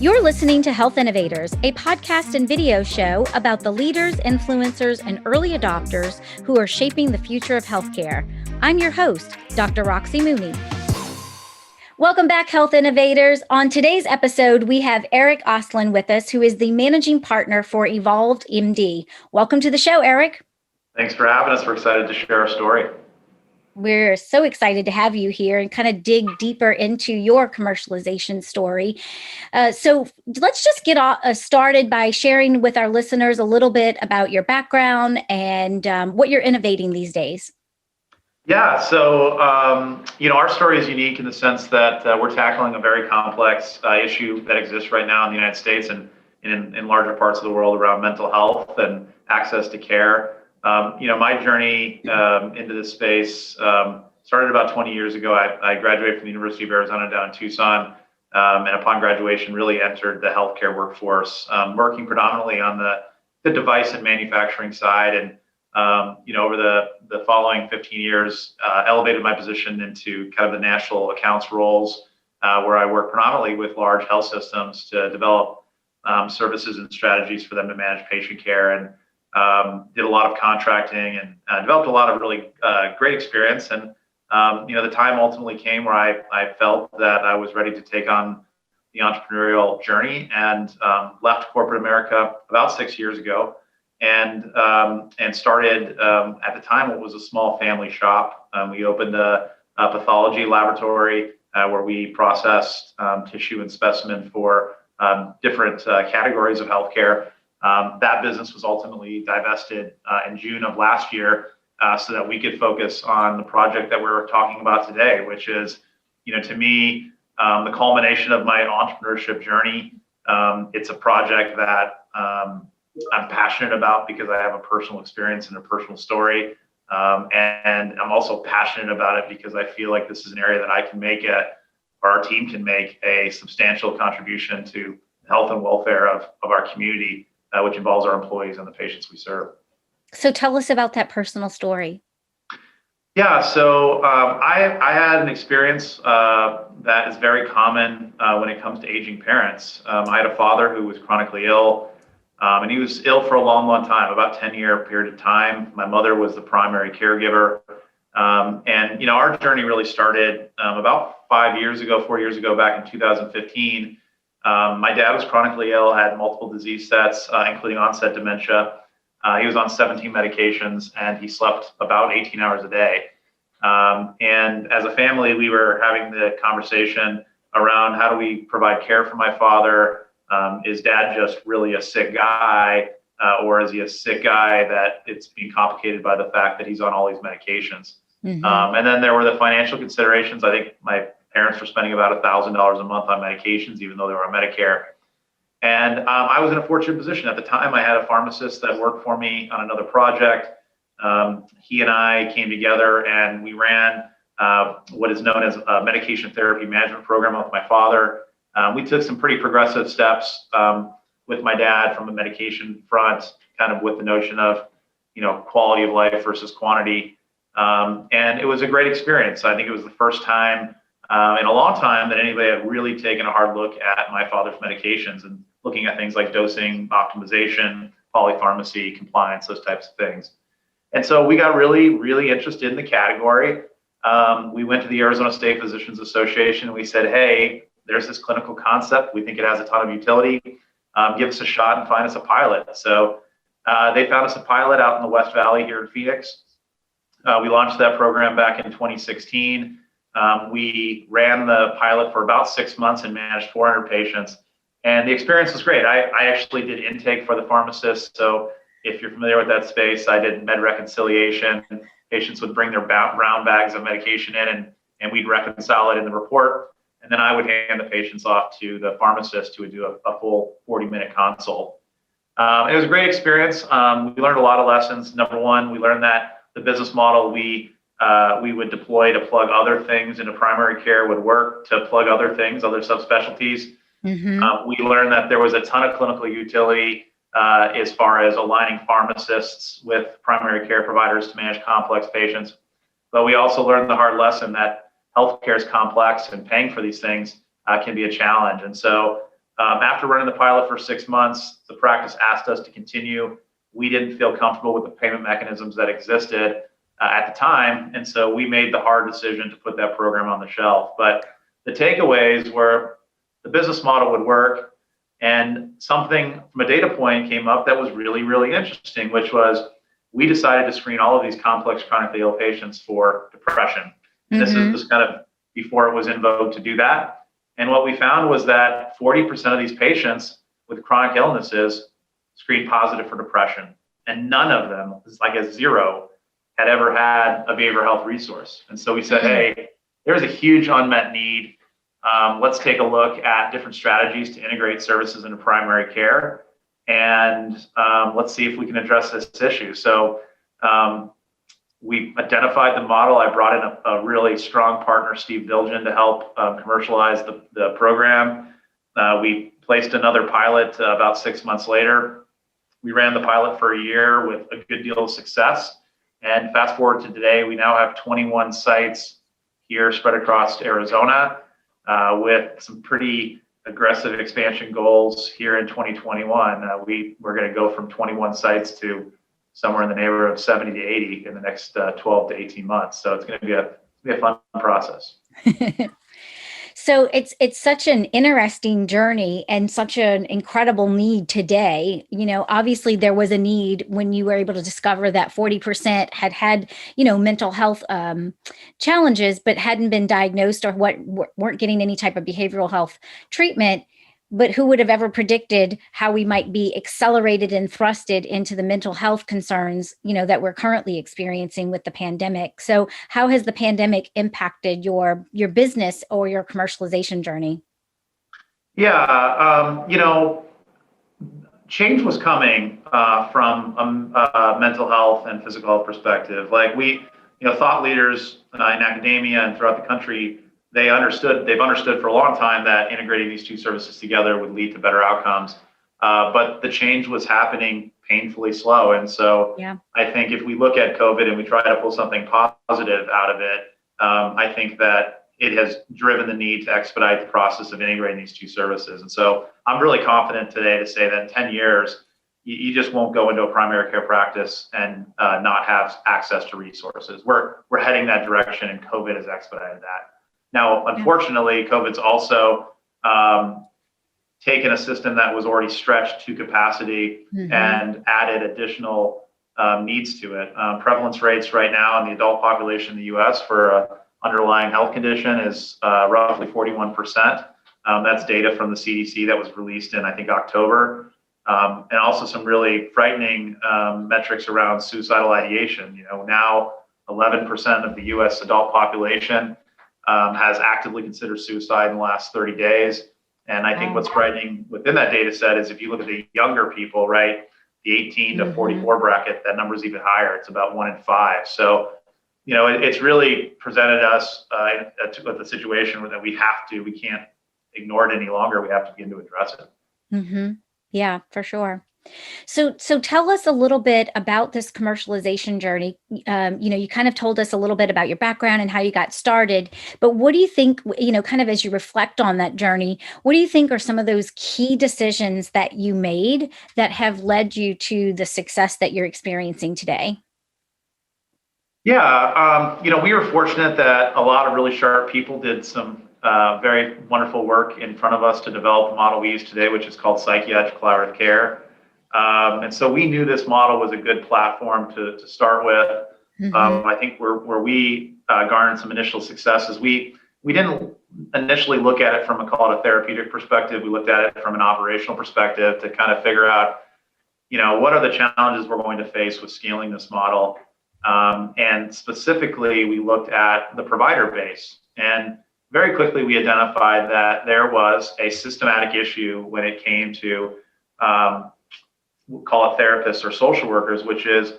You're listening to Health Innovators, a podcast and video show about the leaders, influencers, and early adopters who are shaping the future of healthcare. I'm your host, Dr. Roxy Mooney. Welcome back, Health Innovators. On today's episode, we have Erik Osland with us, who is the managing partner for EvolveMd. Welcome to the show, Erik. Thanks for having us. We're excited to share our story. We're so excited to have you here and kind of dig deeper into your commercialization story. So let's just get started by sharing with our listeners a little bit about your background and what you're innovating these days. Yeah, so, our story is unique in the sense that we're tackling a very complex issue that exists right now in the United States and in larger parts of the world around mental health and access to care. My journey into this space started about 20 years ago. I graduated from the University of Arizona down in Tucson, and upon graduation really entered the healthcare workforce, working predominantly on the device and manufacturing side. And, over the following 15 years, elevated my position into kind of the national accounts roles, where I work predominantly with large health systems to develop services and strategies for them to manage patient care, and did a lot of contracting and developed a lot of really great experience. And, the time ultimately came where I felt that I was ready to take on the entrepreneurial journey and left corporate America about 6 years ago and started at the time what was a small family shop. We opened a pathology laboratory where we processed tissue and specimen for different categories of healthcare. That business was ultimately divested in June of last year so that we could focus on the project that we're talking about today, which is, to me, the culmination of my entrepreneurship journey. It's a project that I'm passionate about because I have a personal experience and a personal story. And I'm also passionate about it because I feel like this is an area that I can make or our team can make a substantial contribution to the health and welfare of our community, which involves our employees and the patients we serve. So tell us about that personal story. Yeah, so I had an experience that is very common when it comes to aging parents. I had a father who was chronically ill, and he was ill for a long, long time, about 10-year period of time. My mother was the primary caregiver. And our journey really started about 4 years ago, back in 2015. My dad was chronically ill, had multiple disease sets, including onset dementia. He was on 17 medications and he slept about 18 hours a day. And as a family, we were having the conversation around how do we provide care for my father? Is dad just really a sick guy? Or is he a sick guy that it's being complicated by the fact that he's on all these medications? Mm-hmm. And then there were the financial considerations. I think my parents were spending about $1,000 a month on medications, even though they were on Medicare. And I was in a fortunate position. At the time, I had a pharmacist that worked for me on another project. He and I came together and we ran what is known as a medication therapy management program with my father. We took some pretty progressive steps with my dad from a medication front, kind of with the notion of, quality of life versus quantity. And it was a great experience. I think it was the first time in a long time that anybody had really taken a hard look at my father's medications and looking at things like dosing, optimization, polypharmacy, compliance, those types of things. And so we got really, really interested in the category. We went to the Arizona State Physicians Association and we said, hey, there's this clinical concept. We think it has a ton of utility. Give us a shot and find us a pilot. So they found us a pilot out in the West Valley here in Phoenix. We launched that program back in 2016. We ran the pilot for about 6 months and managed 400 patients. And the experience was great. I actually did intake for the pharmacist. So if you're familiar with that space, I did med reconciliation. Patients would bring their brown bags of medication in and we'd reconcile it in the report. And then I would hand the patients off to the pharmacist who would do a full 40-minute consult. It was a great experience. We learned a lot of lessons. Number one, we learned that the business model we would deploy to plug other things into primary care would work to plug other things, other subspecialties. Mm-hmm. We learned that there was a ton of clinical utility as far as aligning pharmacists with primary care providers to manage complex patients. But we also learned the hard lesson that healthcare is complex and paying for these things can be a challenge. And so After running the pilot for 6 months, the practice asked us to continue. We didn't feel comfortable with the payment mechanisms that existed at the time, and so we made the hard decision to put that program on the shelf. But the takeaways were the business model would work, and something from a data point came up that was really, really interesting, which was we decided to screen all of these complex chronically ill patients for depression. And this is kind of before it was in vogue to do that. And what we found was that 40% of these patients with chronic illnesses screened positive for depression. And none of them, like a zero, had ever had a behavioral health resource. And so we said, hey, there's a huge unmet need. Let's take a look at different strategies to integrate services into primary care. And let's see if we can address this issue. So we identified the model. I brought in a really strong partner, Steve Bilgen, to help commercialize the program. We placed another pilot about 6 months later. We ran the pilot for a year with a good deal of success. And fast forward to today, we now have 21 sites here spread across Arizona with some pretty aggressive expansion goals here in 2021. We're going to go from 21 sites to somewhere in the neighborhood of 70 to 80 in the next 12 to 18 months. So it's going to be a fun process. So it's such an interesting journey and such an incredible need today. You know, obviously there was a need when you were able to discover that 40% had, mental health challenges, but hadn't been diagnosed or weren't getting any type of behavioral health treatment. But who would have ever predicted how we might be accelerated and thrusted into the mental health concerns, that we're currently experiencing with the pandemic? So how has the pandemic impacted your business or your commercialization journey? Yeah, change was coming from a mental health and physical health perspective. Like thought leaders in academia and throughout the country, they've understood for a long time that integrating these two services together would lead to better outcomes. But the change was happening painfully slow. And so I think if we look at COVID and we try to pull something positive out of it, I think that it has driven the need to expedite the process of integrating these two services. And so I'm really confident today to say that in 10 years, you just won't go into a primary care practice and not have access to resources. We're heading that direction, and COVID has expedited that. Now, unfortunately, COVID's also taken a system that was already stretched to capacity and added additional needs to it. Prevalence rates right now in the adult population in the U.S. for an underlying health condition is roughly 41%. That's data from the CDC that was released in, I think, October. And also some really frightening metrics around suicidal ideation. Now 11% of the U.S. adult population has actively considered suicide in the last 30 days. And I think what's frightening within that data set is if you look at the younger people, right, the 18 to 44 bracket, that number is even higher. It's about 1 in 5. So, it's really presented us with a situation that we can't ignore it any longer. We have to begin to address it. Yeah, for sure. So tell us a little bit about this commercialization journey. You kind of told us a little bit about your background and how you got started, but what do you think, kind of as you reflect on that journey, what do you think are some of those key decisions that you made that have led you to the success that you're experiencing today? Yeah, we were fortunate that a lot of really sharp people did some very wonderful work in front of us to develop the model we use today, which is called psychiatric collaborative care. And so we knew this model was a good platform to start with. I think where we garnered some initial successes, we didn't initially look at it from a therapeutic perspective. We looked at it from an operational perspective to kind of figure out, what are the challenges we're going to face with scaling this model. And specifically, we looked at the provider base. And very quickly, we identified that there was a systematic issue when it came to we'll call it therapists or social workers, which is,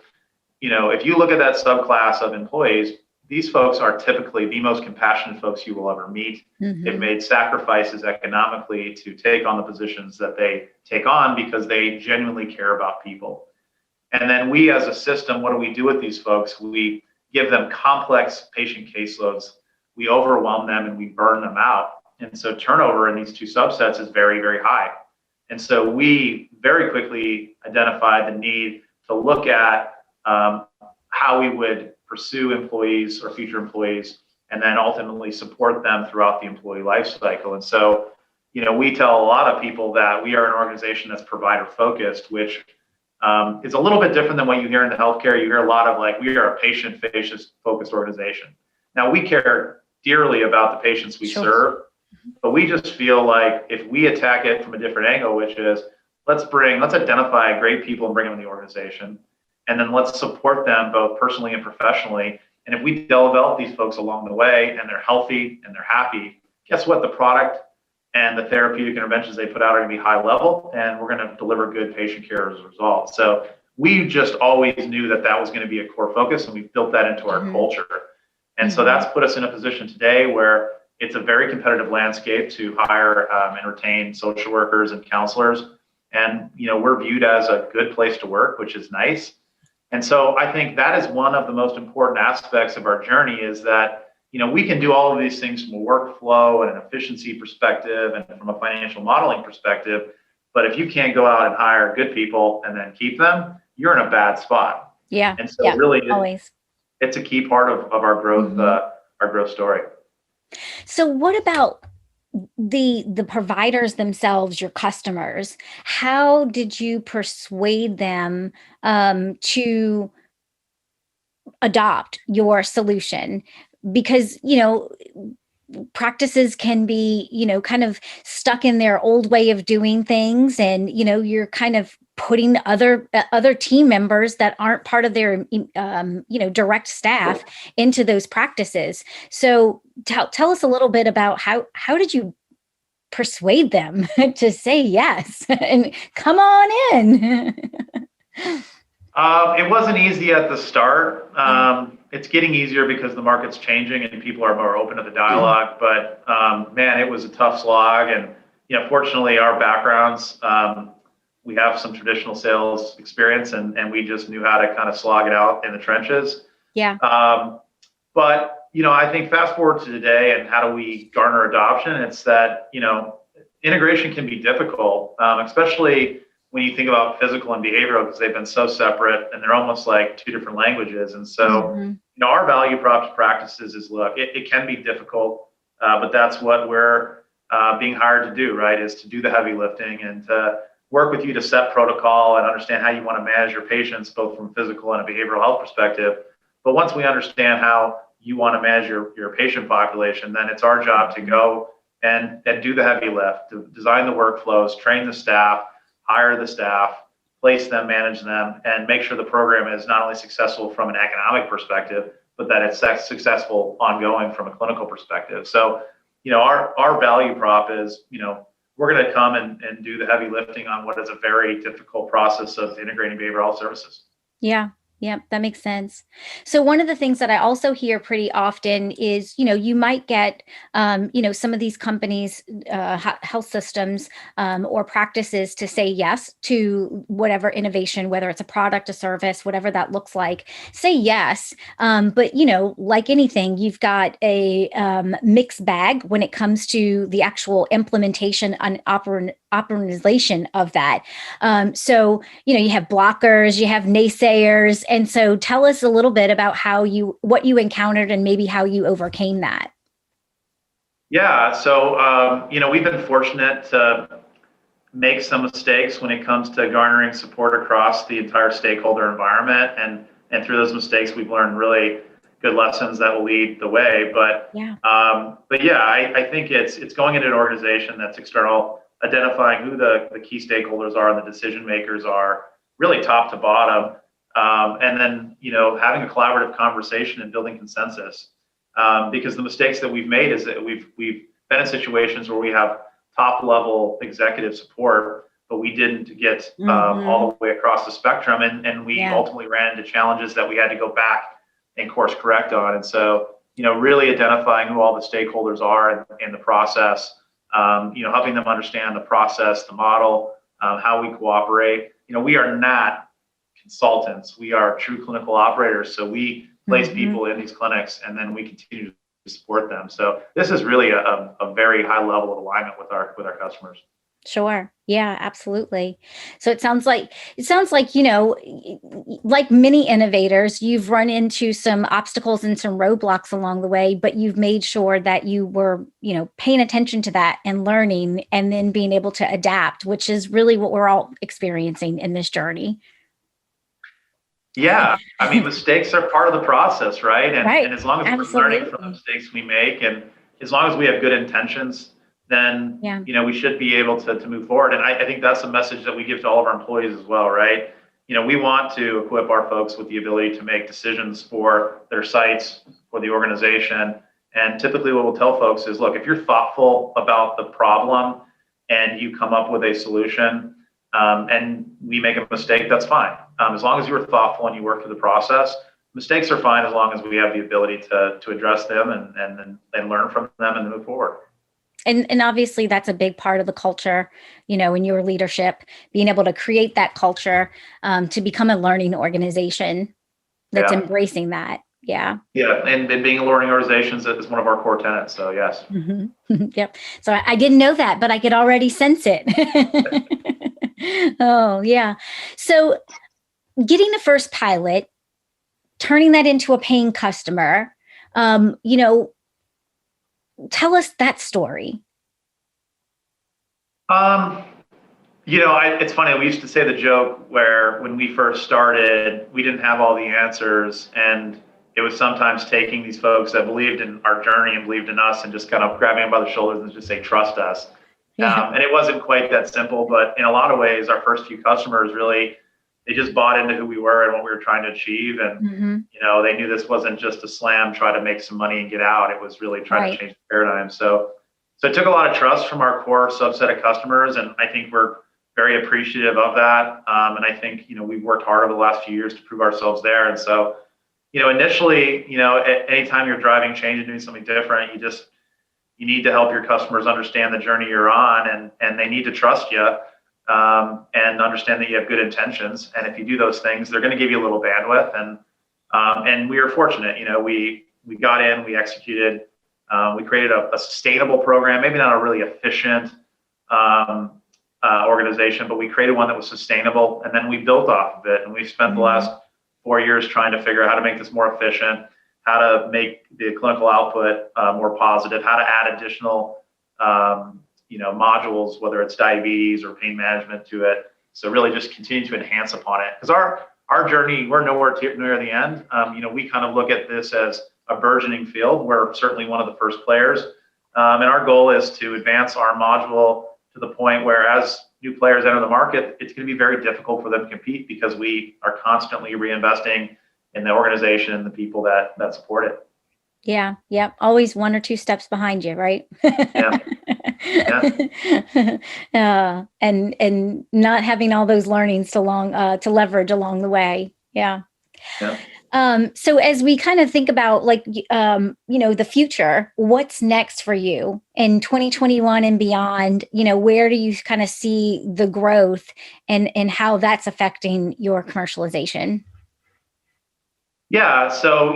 if you look at that subclass of employees, these folks are typically the most compassionate folks you will ever meet. They've made sacrifices economically to take on the positions that they take on because they genuinely care about people. And then we as a system, what do we do with these folks? We give them complex patient caseloads. We overwhelm them and we burn them out. And so turnover in these two subsets is very, very high. And so we very quickly identified the need to look at how we would pursue employees or future employees, and then ultimately support them throughout the employee life cycle. And so, we tell a lot of people that we are an organization that's provider focused, which is a little bit different than what you hear in the healthcare. You hear a lot of we are a patient focused organization. Now, we care dearly about the patients we serve, but we just feel like if we attack it from a different angle, which is let's identify great people and bring them in the organization, and then let's support them both personally and professionally. And if we develop these folks along the way and they're healthy and they're happy, guess what? The product and the therapeutic interventions they put out are going to be high level, and we're going to deliver good patient care as a result. So we just always knew that was going to be a core focus, and we built that into our culture. And so that's put us in a position today where it's a very competitive landscape to hire and retain social workers and counselors. And, we're viewed as a good place to work, which is nice. And so I think that is one of the most important aspects of our journey, is that, we can do all of these things from a workflow and an efficiency perspective and from a financial modeling perspective. But if you can't go out and hire good people and then keep them, you're in a bad spot. Yeah. And so really, always. It's a key part of our growth, our growth story. So what about the providers themselves, your customers? How did you persuade them to adopt your solution? Because, practices can be, kind of stuck in their old way of doing things. And, you're kind of putting other team members that aren't part of their, direct staff into those practices. So tell us a little bit about how did you persuade them to say yes and come on in? It wasn't easy at the start. It's getting easier because the market's changing and people are more open to the dialogue. But man, it was a tough slog. And fortunately, our backgrounds, we have some traditional sales experience, and we just knew how to kind of slog it out in the trenches. Yeah. But I think fast forward to today, and how do we garner adoption? It's that integration can be difficult, especially when you think about physical and behavioral, because they've been so separate and they're almost like two different languages. And so, our value prop to practices is, look, it can be difficult, but that's what we're being hired to do, right? Is to do the heavy lifting and to work with you to set protocol and understand how you want to manage your patients, both from physical and a behavioral health perspective. But once we understand how you want to manage your patient population, then it's our job to go and do the heavy lift, to design the workflows, train the staff, hire the staff, place them, manage them, and make sure the program is not only successful from an economic perspective, but that it's successful ongoing from a clinical perspective. So, our value prop is, we're going to come and do the heavy lifting on what is a very difficult process of integrating behavioral health services. Yeah. Yeah, that makes sense. So one of the things that I also hear pretty often is, you might get, some of these companies, health systems or practices to say yes to whatever innovation, whether it's a product, a service, whatever that looks like, say yes. But, like anything, you've got a mixed bag when it comes to the actual implementation and operationalization of that. So, you have blockers, you have naysayers. And so tell us a little bit about what you encountered and maybe how you overcame that. Yeah. So, we've been fortunate to make some mistakes when it comes to garnering support across the entire stakeholder environment. And through those mistakes, we've learned really good lessons that will lead the way. But I think it's going into an organization that's external, identifying who the key stakeholders are and the decision makers are, really top to bottom. And then, having a collaborative conversation and building consensus, because the mistakes that we've made is that we've been in situations where we have top level executive support, but we didn't get all the way across the spectrum. And we ultimately ran into challenges that we had to go back and course correct on. And so, really identifying who all the stakeholders are in the process, helping them understand the process, the model, how we cooperate. We are not consultants. We are true clinical operators. So we place people in these clinics, and then we continue to support them. So this is really a very high level of alignment with our customers. Sure. Yeah, absolutely. So it sounds like, like many innovators, you've run into some obstacles and some roadblocks along the way, but you've made sure that you were, paying attention to that and learning and then being able to adapt, which is really what we're all experiencing in this journey. Yeah. I mean, mistakes are part of the process, right? Right. And as long as we're learning from the mistakes we make, and as long as we have good intentions, then, we should be able to move forward. And I think that's a message that we give to all of our employees as well, right? We want to equip our folks with the ability to make decisions for their sites, for the organization. And typically what we'll tell folks is, look, if you're thoughtful about the problem and you come up with a solution, and we make a mistake, that's fine. As long as you were thoughtful and you work through the process, mistakes are fine as long as we have the ability to address them and learn from them and move forward. And obviously that's a big part of the culture, in your leadership, being able to create that culture, to become a learning organization that's embracing that. Yeah. Yeah. And being a learning organization is one of our core tenets. So yes. Mm-hmm. Yep. So I didn't know that, but I could already sense it. Oh, yeah. So getting the first pilot, turning that into a paying customer, tell us that story. It's funny. We used to say the joke where when we first started, we didn't have all the answers, and it was sometimes taking these folks that believed in our journey and believed in us and just kind of grabbing them by the shoulders and just say, trust us. And it wasn't quite that simple, but in a lot of ways, our first few customers really, they just bought into who we were and what we were trying to achieve. And, they knew this wasn't just a slam, try to make some money and get out. It was really trying to change the paradigm. So it took a lot of trust from our core subset of customers. And I think we're very appreciative of that. And I think, we've worked hard over the last few years to prove ourselves there. And so, initially, anytime you're driving change and doing something different, you need to help your customers understand the journey you're on, and they need to trust you. And understand that you have good intentions. And if you do those things, they're going to give you a little bandwidth. And we were fortunate, we got in, we executed, we created a sustainable program, maybe not a really efficient organization, but we created one that was sustainable. And then we built off of it. And we spent the last 4 years trying to figure out how to make this more efficient, how to make the clinical output more positive, how to add additional modules, whether it's diabetes or pain management to it. So really just continue to enhance upon it. Because our journey, we're nowhere near the end. We kind of look at this as a burgeoning field. We're certainly one of the first players. And our goal is to advance our module to the point where as new players enter the market, it's going to be very difficult for them to compete because we are constantly reinvesting in the organization and the people that support it. Yeah. Yep. Always one or two steps behind you, right? Yeah. And not having all those learnings to leverage along the way. Yeah. So as we kind of think about the future, what's next for you in 2021 and beyond, where do you kind of see the growth and how that's affecting your commercialization? Yeah. So,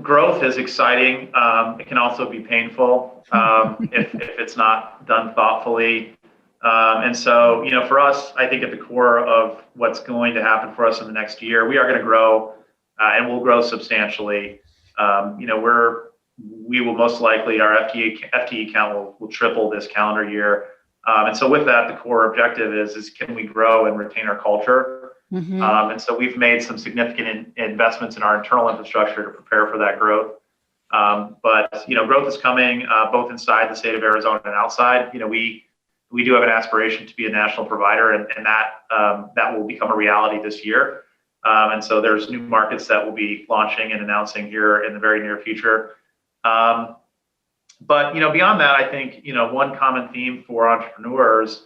growth is exciting. It can also be painful if it's not done thoughtfully. And so, for us, I think at the core of what's going to happen for us in the next year, we are going to grow and we'll grow substantially. We will most likely, our FTE count will triple this calendar year. And so with that, the core objective is can we grow and retain our culture? And so we've made some significant investments in our internal infrastructure to prepare for that growth. But growth is coming both inside the state of Arizona and outside. We do have an aspiration to be a national provider, and that will become a reality this year. And so there's new markets that we'll be launching and announcing here in the very near future. But beyond that, I think one common theme for entrepreneurs,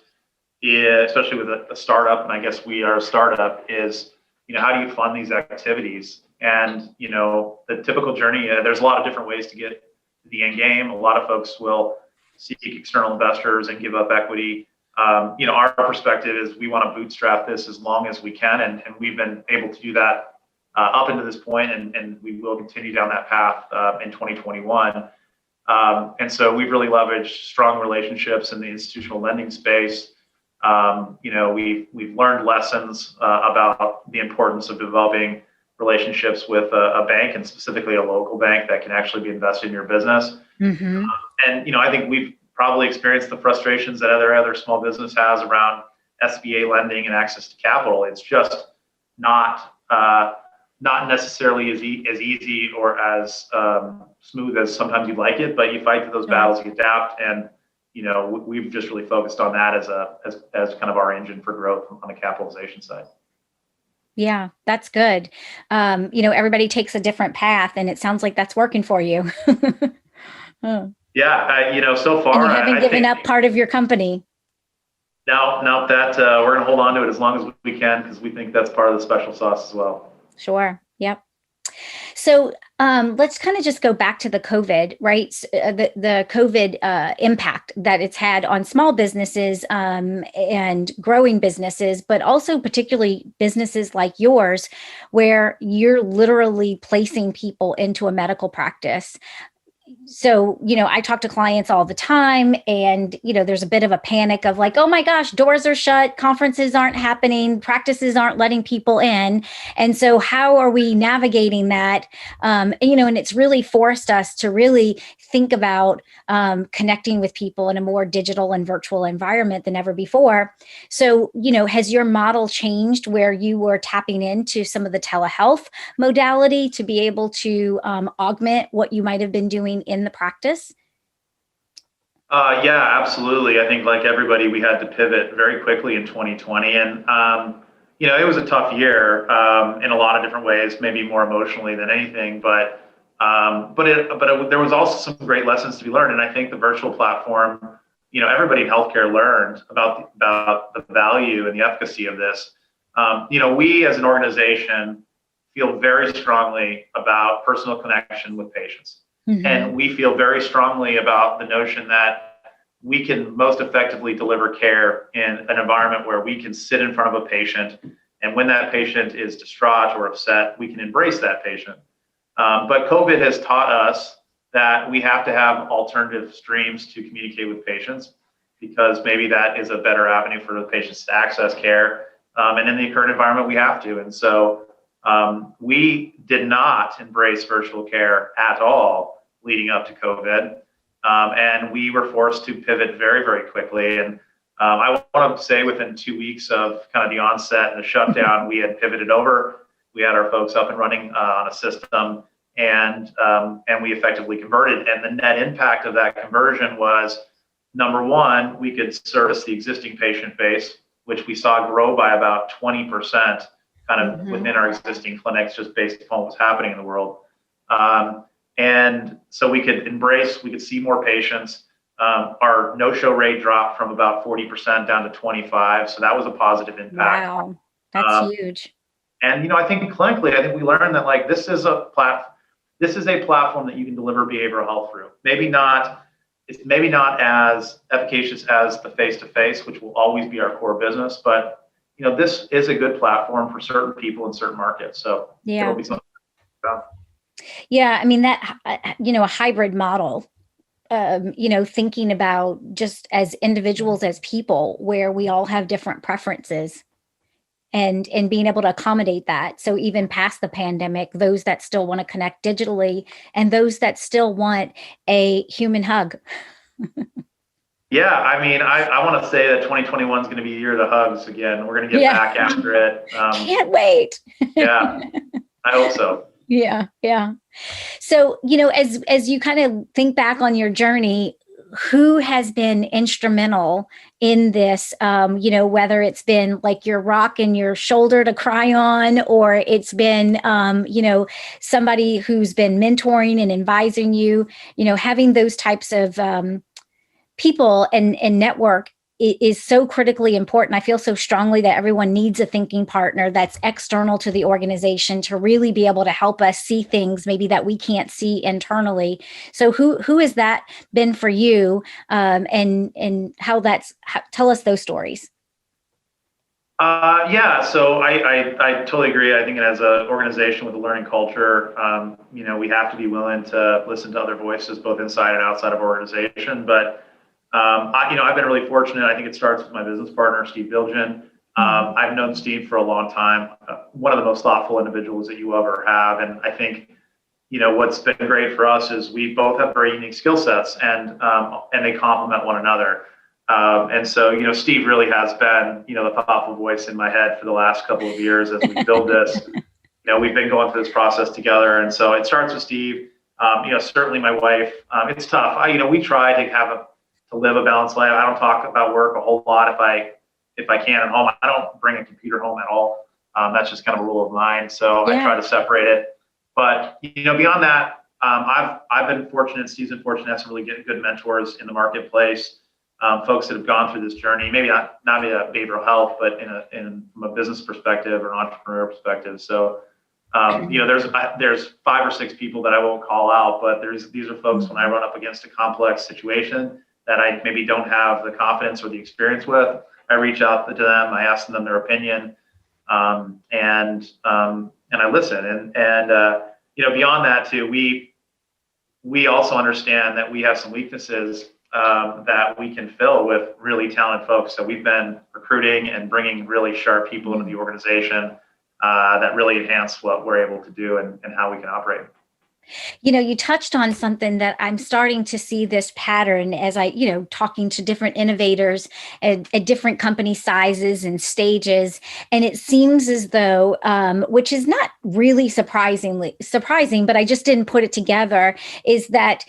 especially with a startup, and I guess we are a startup, is how do you fund these activities? And the typical journey, there's a lot of different ways to get to the end game. A lot of folks will seek external investors and give up equity. Our perspective is we want to bootstrap this as long as we can, and we've been able to do that up into this point, and we will continue down that path in 2021. And so we've really leveraged strong relationships in the institutional lending space. We've learned lessons about the importance of developing relationships with a bank, and specifically a local bank that can actually be invested in your business. Mm-hmm. And I think we've probably experienced the frustrations that other small business has around SBA lending and access to capital. It's just not necessarily as easy or as smooth as sometimes you'd like it, but you fight through those battles, you adapt, and we've just really focused on that as kind of our engine for growth on the capitalization side. Yeah, that's good. Everybody takes a different path, and it sounds like that's working for you. Oh. Yeah, so far, and you haven't given up part of your company. No, that we're going to hold on to it as long as we can, because we think that's part of the special sauce as well. Sure. Yep. So let's kind of just go back to the COVID, right? The COVID impact that it's had on small businesses and growing businesses, but also particularly businesses like yours, where you're literally placing people into a medical practice. So, I talk to clients all the time, and, there's a bit of a panic of like, oh my gosh, doors are shut, conferences aren't happening, practices aren't letting people in. And so how are we navigating that? And it's really forced us to really think about connecting with people in a more digital and virtual environment than ever before. So, has your model changed where you were tapping into some of the telehealth modality to be able to augment what you might have been doing in the practice? Yeah, absolutely. I think like everybody, we had to pivot very quickly in 2020. And, it was a tough year in a lot of different ways, maybe more emotionally than anything. But there was also some great lessons to be learned. And I think the virtual platform, everybody in healthcare learned about the value and the efficacy of this. We as an organization feel very strongly about personal connection with patients. Mm-hmm. And we feel very strongly about the notion that we can most effectively deliver care in an environment where we can sit in front of a patient, and when that patient is distraught or upset, we can embrace that patient. But COVID has taught us that we have to have alternative streams to communicate with patients, because maybe that is a better avenue for the patients to access care. And in the current environment, we have to. And so we did not embrace virtual care at all leading up to COVID. And we were forced to pivot very, very quickly. And I want to say within 2 weeks of kind of the onset and the shutdown, we had pivoted over. We had our folks up and running on a system, and we effectively converted. And the net impact of that conversion was, number one, we could service the existing patient base, which we saw grow by about 20% kind of mm-hmm. within our existing clinics, just based upon what's happening in the world. And so we could see more patients. Our no-show rate dropped from about 40% down to 25%. So that was a positive impact. Wow, that's huge. And, I think clinically, we learned that like this is a platform that you can deliver behavioral health through. It's maybe not as efficacious as the face-to-face, which will always be our core business, but this is a good platform for certain people in certain markets. So yeah. It'll be something. Yeah, that, a hybrid model, thinking about just as individuals, as people, where we all have different preferences and being able to accommodate that. So even past the pandemic, those that still want to connect digitally and those that still want a human hug. Yeah, I want to say that 2021 is going to be the year of the hugs again. We're going to get back after it. Can't wait. Yeah, I hope so. Yeah. So, as you kind of think back on your journey, who has been instrumental in this, whether it's been like your rock and your shoulder to cry on, or it's been, somebody who's been mentoring and advising you, having those types of people and network is so critically important. I feel so strongly that everyone needs a thinking partner that's external to the organization to really be able to help us see things maybe that we can't see internally. So who has that been for you, and tell us those stories? Yeah, so I totally agree. I think as an organization with a learning culture, we have to be willing to listen to other voices, both inside and outside of our organization. But I've been really fortunate. I think it starts with my business partner, Steve Bilgen. I've known Steve for a long time. One of the most thoughtful individuals that you ever have, and I think what's been great for us is we both have very unique skill sets, and they complement one another. And so, Steve really has been, the thoughtful voice in my head for the last couple of years as we build this. We've been going through this process together, and so it starts with Steve. Certainly my wife. It's tough. We try to live a balanced life. I don't talk about work a whole lot if I can at home. I don't bring a computer home at all. That's just kind of a rule of mine. So I try to separate it. But beyond that, I've been fortunate. Steve's been fortunate to have some really good mentors in the marketplace. Folks that have gone through this journey, maybe not a behavioral health, but from a business perspective or an entrepreneur perspective. So, there's 5 or 6 people that I won't call out, but these are folks when I run up against a complex situation that I maybe don't have the confidence or the experience with. I reach out to them, I ask them their opinion, and I listen. And beyond that too, we also understand that we have some weaknesses that we can fill with really talented folks. So we've been recruiting and bringing really sharp people into the organization that really enhance what we're able to do and how we can operate. You touched on something that I'm starting to see this pattern as talking to different innovators at different company sizes and stages. And it seems as though, which is not really surprising, but I just didn't put it together, is that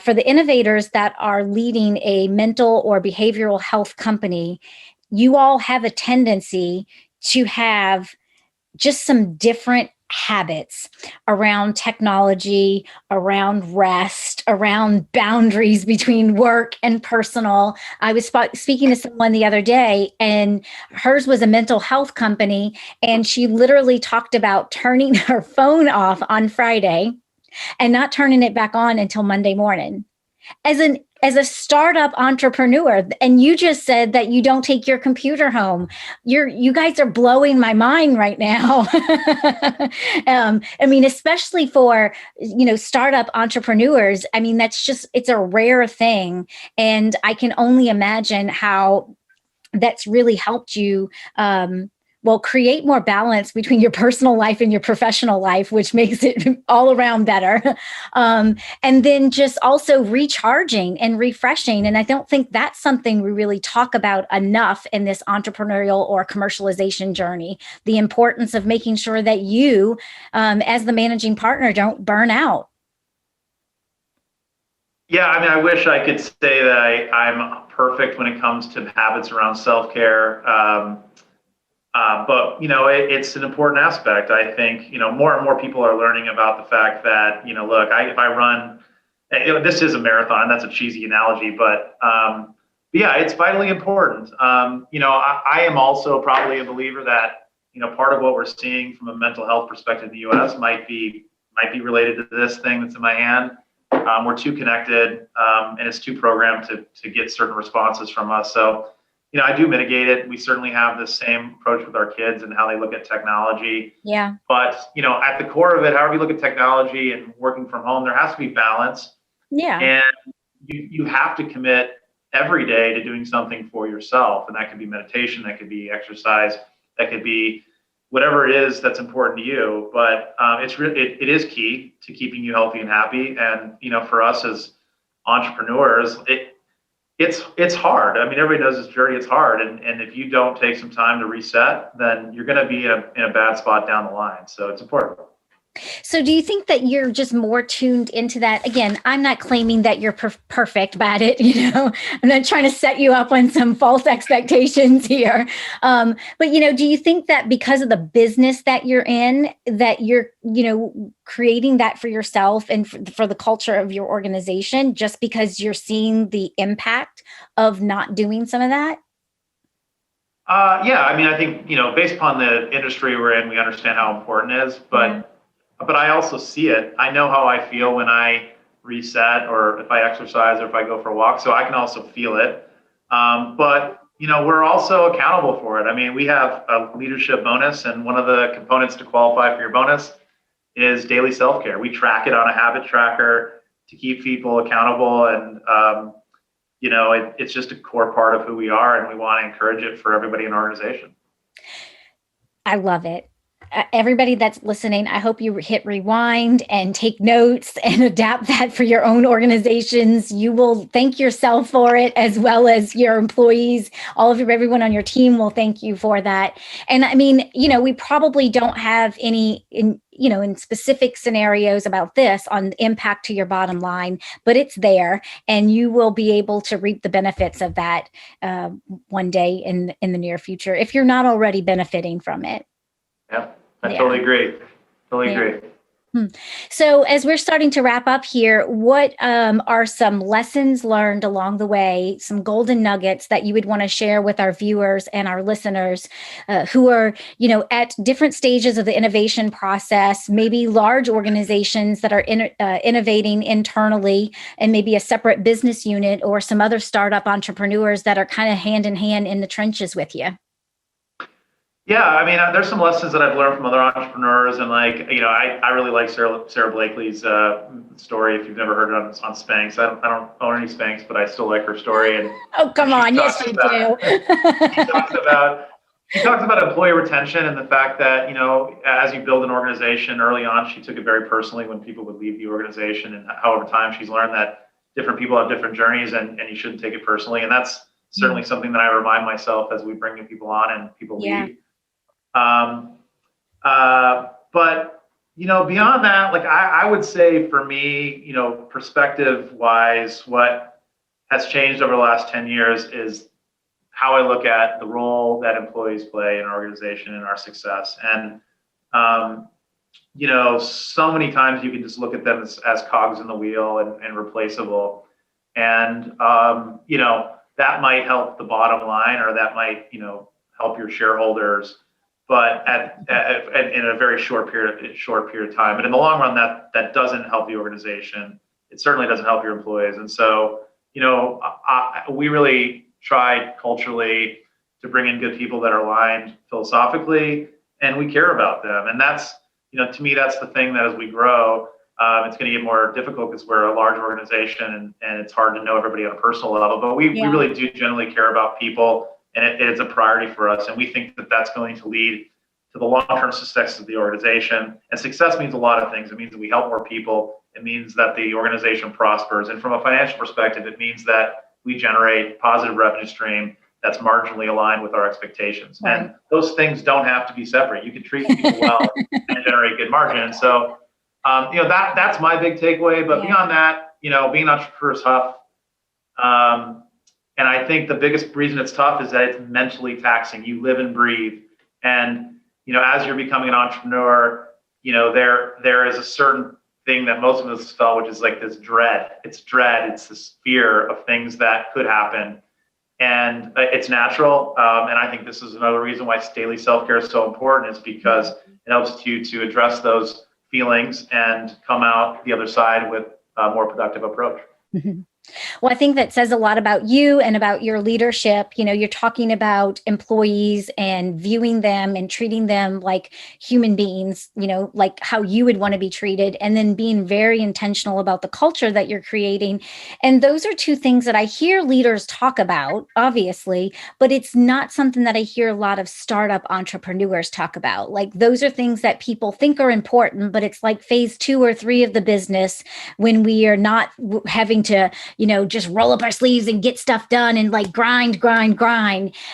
for the innovators that are leading a mental or behavioral health company, you all have a tendency to have just some different habits around technology, around rest, around boundaries between work and personal. I was speaking to someone the other day, and hers was a mental health company, and she literally talked about turning her phone off on Friday and not turning it back on until Monday morning. As a startup entrepreneur, and you just said that you don't take your computer home. You guys are blowing my mind right now. Especially for, startup entrepreneurs. it's a rare thing. And I can only imagine how that's really helped you, create more balance between your personal life and your professional life, which makes it all around better. And then just also recharging and refreshing. And I don't think that's something we really talk about enough in this entrepreneurial or commercialization journey, the importance of making sure that you, as the managing partner, don't burn out. Yeah, I wish I could say that I'm perfect when it comes to habits around self-care. But it's an important aspect. I think more and more people are learning about the fact that look, if I run, this is a marathon. That's a cheesy analogy, but yeah, it's vitally important. I am also probably a believer that part of what we're seeing from a mental health perspective in the U.S. might be related to this thing that's in my hand. We're too connected, and it's too programmed to get certain responses from us. So. I do mitigate it. We certainly have the same approach with our kids and how they look at technology. Yeah. But, at the core of it, however you look at technology and working from home, there has to be balance. Yeah. And you have to commit every day to doing something for yourself. And that could be meditation, that could be exercise, that could be whatever it is that's important to you. But it is key to keeping you healthy and happy. And, for us as entrepreneurs, it's hard. Everybody knows this journey. It's hard. And if you don't take some time to reset, then you're going to be in a bad spot down the line. So it's important. So do you think that you're just more tuned into that? Again, I'm not claiming that you're perfect at it. I'm not trying to set you up on some false expectations here. But, do you think that because of the business that you're in, that you're, creating that for yourself and for the culture of your organization, just because you're seeing the impact of not doing some of that? Yeah. I think, based upon the industry we're in, we understand how important it is, but I also see it. I know how I feel when I reset or if I exercise or if I go for a walk. So I can also feel it. But, we're also accountable for it. I mean, we have a leadership bonus, and one of the components to qualify for your bonus is daily self-care. We track it on a habit tracker to keep people accountable, and it's just a core part of who we are, and we want to encourage it for everybody in our organization. I love it. Everybody that's listening, I hope you hit rewind and take notes and adapt that for your own organizations. You will thank yourself for it, as well as your employees. Everyone on your team will thank you for that. And I mean, we probably don't have any in specific scenarios about this on the impact to your bottom line, but it's there, and you will be able to reap the benefits of that one day in the near future, if you're not already benefiting from it. Yeah. I totally agree. Agree. So as we're starting to wrap up here, what are some lessons learned along the way, some golden nuggets that you would want to share with our viewers and our listeners who are, at different stages of the innovation process, maybe large organizations that are innovating internally, and maybe a separate business unit, or some other startup entrepreneurs that are kind of hand in hand in the trenches with you? Yeah, I mean, there's some lessons that I've learned from other entrepreneurs, and I really like Sarah Blakely's story. If you've never heard it on Spanx, I don't own any Spanx, but I still like her story. And come on, yes you do. She talks about employee retention and the fact that as you build an organization early on, she took it very personally when people would leave the organization, and how over time she's learned that different people have different journeys, and you shouldn't take it personally. And that's certainly something that I remind myself as we bring new people on and people leave. But beyond that, I would say for me, perspective wise, what has changed over the last 10 years is how I look at the role that employees play in our organization and our success. And, so many times you can just look at them as cogs in the wheel and replaceable. And, that might help the bottom line, or that might, help your shareholders, but in a very short period of time. And in the long run, that doesn't help the organization. It certainly doesn't help your employees. And so, we really tried culturally to bring in good people that are aligned philosophically, and we care about them. And that's, to me, that's the thing that as we grow, it's going to get more difficult because we're a large organization, and it's hard to know everybody on a personal level. But we really do generally care about people. And it's a priority for us. And we think that that's going to lead to the long-term success of the organization. And success means a lot of things. It means that we help more people. It means that the organization prospers. And from a financial perspective, it means that we generate positive revenue stream that's marginally aligned with our expectations. Right. And those things don't have to be separate. You can treat people well and generate good margin. And so, that's my big takeaway. But beyond that, being an entrepreneur is tough. And I think the biggest reason it's tough is that it's mentally taxing. You live and breathe. And, as you're becoming an entrepreneur, there is a certain thing that most of us felt, which is like this dread. It's dread. It's this fear of things that could happen. And it's natural. And I think this is another reason why daily self-care is so important, is because it helps you to address those feelings and come out the other side with a more productive approach. Mm-hmm. Well, I think that says a lot about you and about your leadership. You're talking about employees and viewing them and treating them like human beings, like how you would want to be treated, and then being very intentional about the culture that you're creating. And those are two things that I hear leaders talk about, obviously, but it's not something that I hear a lot of startup entrepreneurs talk about. Like, those are things that people think are important, but it's like phase 2 or 3 of the business, when we are not having to just roll up our sleeves and get stuff done and grind.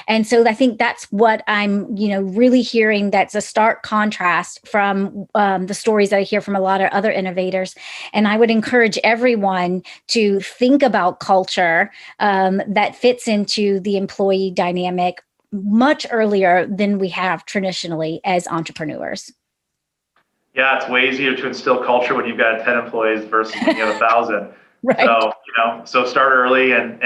And so I think that's what I'm, really hearing. That's a stark contrast from the stories that I hear from a lot of other innovators. And I would encourage everyone to think about culture that fits into the employee dynamic much earlier than we have traditionally as entrepreneurs. Yeah, it's way easier to instill culture when you've got 10 employees versus when you have 1,000. Right. So start early and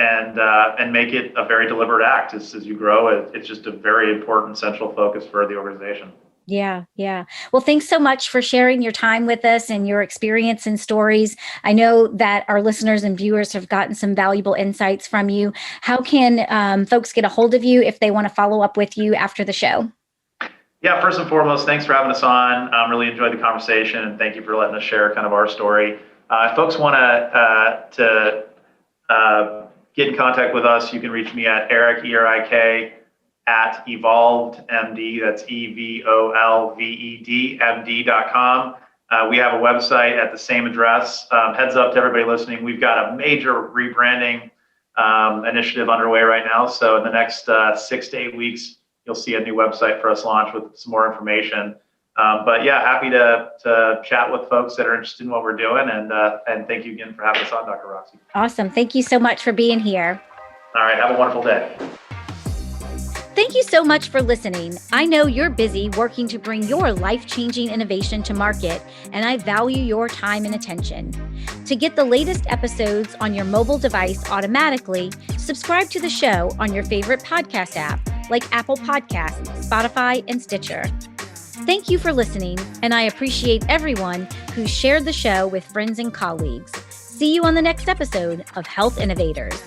make it a very deliberate act as you grow. It's just a very important central focus for the organization. Yeah, yeah. Well, thanks so much for sharing your time with us and your experience and stories. I know that our listeners and viewers have gotten some valuable insights from you. How can folks get a hold of you if they want to follow up with you after the show? Yeah, first and foremost, thanks for having us on. Really enjoyed the conversation, and thank you for letting us share kind of our story. If folks want to get in contact with us, you can reach me at Erik, E-R-I-K, at EvolveMd. That's EvolvedMD.com. We have a website at the same address. Heads up to everybody listening, we've got a major rebranding initiative underway right now. So in the next 6 to 8 weeks, you'll see a new website for us launch with some more information. But yeah, happy to chat with folks that are interested in what we're doing. And thank you again for having us on, Dr. Roxy. Awesome. Thank you so much for being here. All right. Have a wonderful day. Thank you so much for listening. I know you're busy working to bring your life-changing innovation to market, and I value your time and attention. To get the latest episodes on your mobile device automatically, subscribe to the show on your favorite podcast app like Apple Podcasts, Spotify, and Stitcher. Thank you for listening, and I appreciate everyone who shared the show with friends and colleagues. See you on the next episode of Health Innovators.